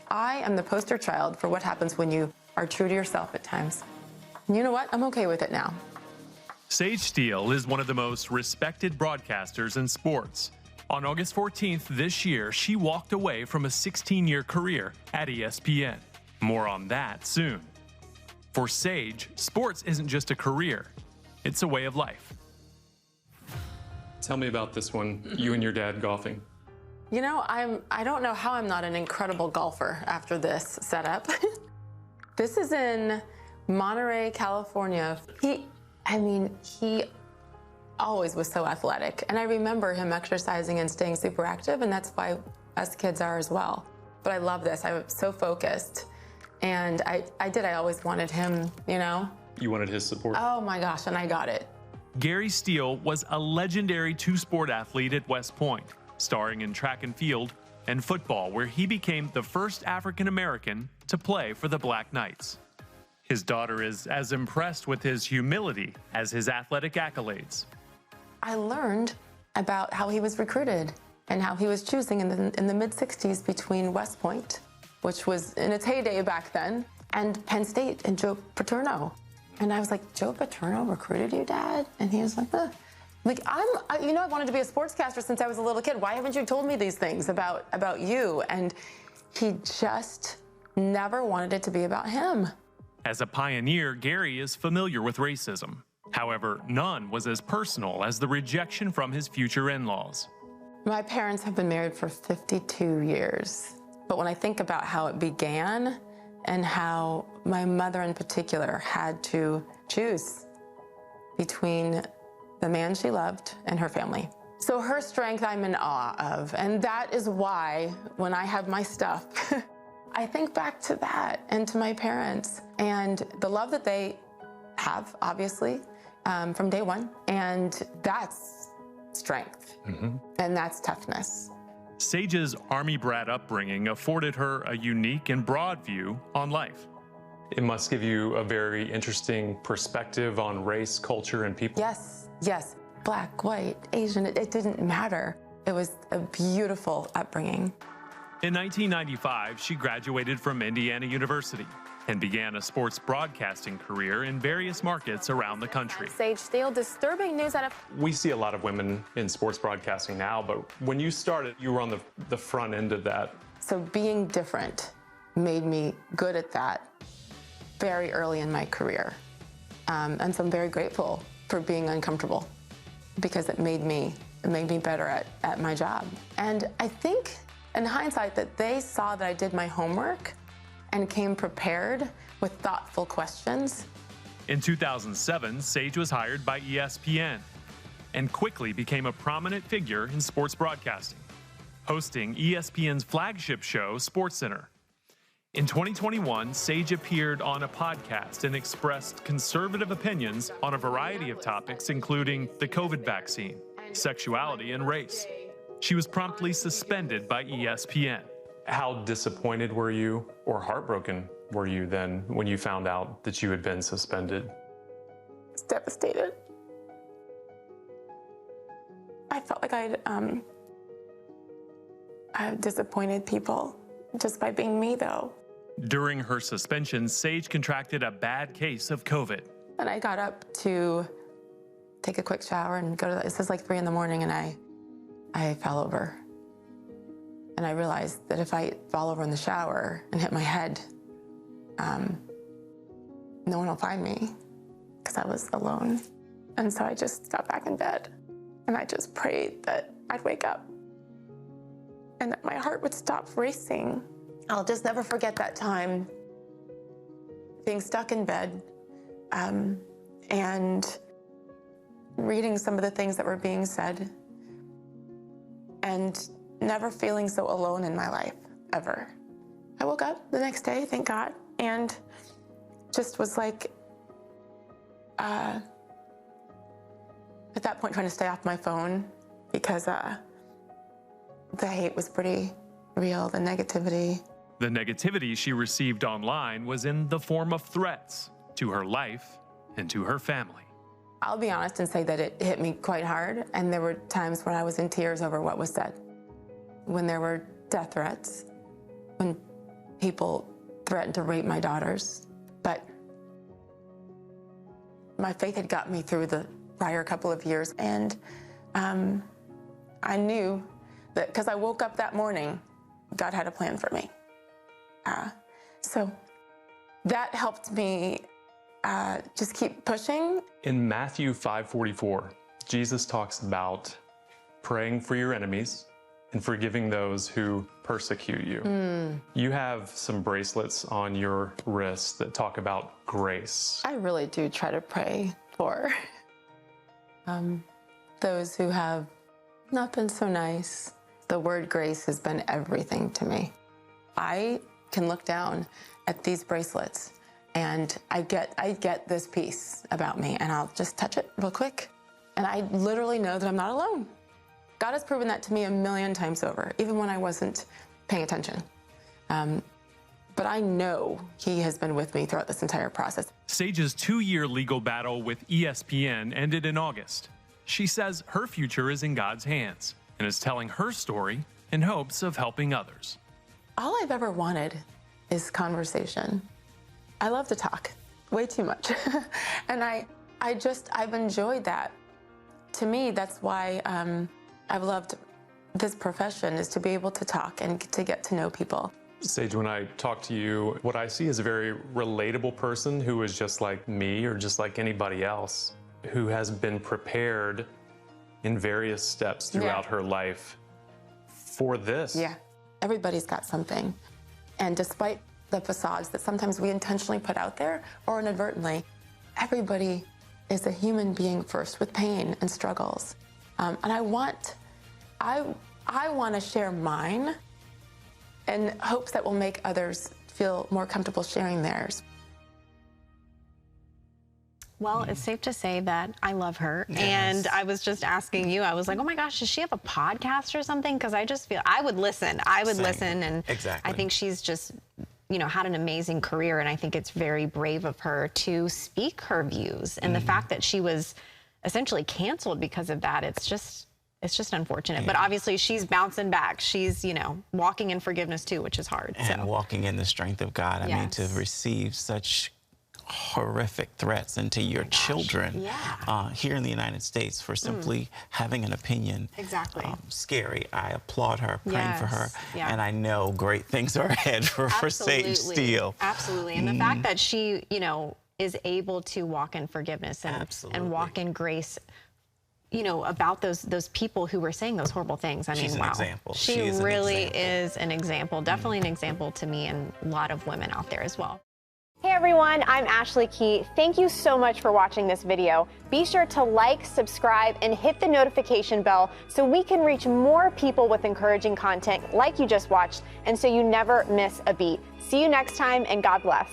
I am the poster child for what happens when you are true to yourself at times. And you know what? I'm okay with it now. Sage Steele is one of the most respected broadcasters in sports. On August 14th this year, she walked away from a 16-year career at ESPN. More on that soon. For Sage, sports isn't just a career, it's a way of life. Tell me about this one, you and your dad golfing. You know, I don't know how I'm not an incredible golfer after this setup. This is in Monterey, California. He always was so athletic. And I remember him exercising and staying super active, and that's why us kids are as well. But I love this. I was so focused. And I always wanted him, you know? You wanted his support? Oh my gosh, and I got it. Gary Steele was a legendary two-sport athlete at West Point, starring in track and field and football, where he became the first African-American to play for the Black Knights. His daughter is as impressed with his humility as his athletic accolades. I learned about how he was recruited and how he was choosing in the mid-'60s between West Point, which was in its heyday back then, and Penn State and Joe Paterno. And I was like, Joe Paterno recruited you, Dad? And he was like, Like, I wanted to be a sportscaster since I was a little kid. Why haven't you told me these things about you? And he just never wanted it to be about him. As a pioneer, Gary is familiar with racism. However, none was as personal as the rejection from his future in-laws. My parents have been married for 52 years. But when I think about how it began and how my mother in particular had to choose between the man she loved and her family. So her strength I'm in awe of. And that is why when I have my stuff, I think back to that and to my parents and the love that they have, obviously, from day one. And that's strength. And that's toughness. Sage's Army brat upbringing afforded her a unique and broad view on life. It must give you a very interesting perspective on race, culture, and people. Yes. Black, white, Asian, it didn't matter. It was a beautiful upbringing. In 1995, she graduated from Indiana University and began a sports broadcasting career in various markets around the country. Sage Steele, disturbing news out of... We see a lot of women in sports broadcasting now, but when you started, you were on the front end of that. So being different made me good at that very early in my career. And so I'm very grateful for being uncomfortable because it made me better at my job. And I think in hindsight that they saw that I did my homework and came prepared with thoughtful questions. In 2007, Sage was hired by ESPN and quickly became a prominent figure in sports broadcasting, hosting ESPN's flagship show, SportsCenter. In 2021, Sage appeared on a podcast and expressed conservative opinions on a variety of topics, including the COVID vaccine, sexuality, and race. She was promptly suspended by ESPN. How disappointed were you or heartbroken were you then when you found out that you had been suspended? I was devastated. I felt like I disappointed people just by being me, though. During her suspension, Sage contracted a bad case of COVID. And I got up to take a quick shower and go to this was like 3 a.m. and I fell over. And I realized that if I fall over in the shower and hit my head, no one will find me because I was alone. And so I just got back in bed and I just prayed that I'd wake up and that my heart would stop racing. I'll just never forget that time being stuck in bed and reading some of the things that were being said and never feeling so alone in my life, ever. I woke up the next day, thank God, and just was like, at that point trying to stay off my phone because the hate was pretty real, the negativity. The negativity she received online was in the form of threats to her life and to her family. I'll be honest and say that it hit me quite hard, and there were times when I was in tears over what was said. When there were death threats, when People threatened to rape my daughters, but my faith had got me through the prior couple of years, and I knew that because I woke up that morning, God had a plan for me. So that helped me just keep pushing. In Matthew 5:44, Jesus talks about praying for your enemies and forgiving those who persecute you. You have some bracelets on your wrists that talk about grace. I really do try to pray for those who have not been so nice. The word grace has been everything to me. I can look down at these bracelets and I get this piece about me, and I'll just touch it real quick. And I literally know that I'm not alone. God has proven that to me a million times over, even when I wasn't paying attention. But I know He has been with me throughout this entire process. Sage's 2-year legal battle with ESPN ended in August. She says her future is in God's hands and is telling her story in hopes of helping others. All I've ever wanted is conversation. I love to talk way too much. And I've enjoyed that. To me, that's why I've loved this profession, is to be able to talk and to get to know people. Sage, when I talk to you, what I see is a very relatable person who is just like me or just like anybody else, who has been prepared in various steps throughout her life for this. Yeah, everybody's got something. And despite the facades that sometimes we intentionally put out there or inadvertently, everybody is a human being first with pain and struggles. And I want to share mine in hopes that will make others feel more comfortable sharing theirs. Well, it's safe to say that I love her. Yes. And I was just asking you, I was like, oh my gosh, does she have a podcast or something? Because I just feel, I would listen. Listen. And exactly. I think she's just, had an amazing career. And I think it's very brave of her to speak her views. And the fact that she was essentially canceled because of that, it's just unfortunate. Yeah. But obviously she's bouncing back. She's, walking in forgiveness too, which is hard. And walking in the strength of God. I mean, to receive such horrific threats into your children here in the United States for simply having an opinion. Exactly. Scary. I applaud her, praying for her. Yeah. And I know great things are ahead for Sage Steele. Absolutely. And the fact that she, is able to walk in forgiveness and walk in grace, about those people who were saying those horrible things. I mean, wow. Example. She really is an example, definitely an example to me and a lot of women out there as well. Hey everyone, I'm Ashley Key. Thank you so much for watching this video. Be sure to like, subscribe, and hit the notification bell so we can reach more people with encouraging content like you just watched, and so you never miss a beat. See you next time, and God bless.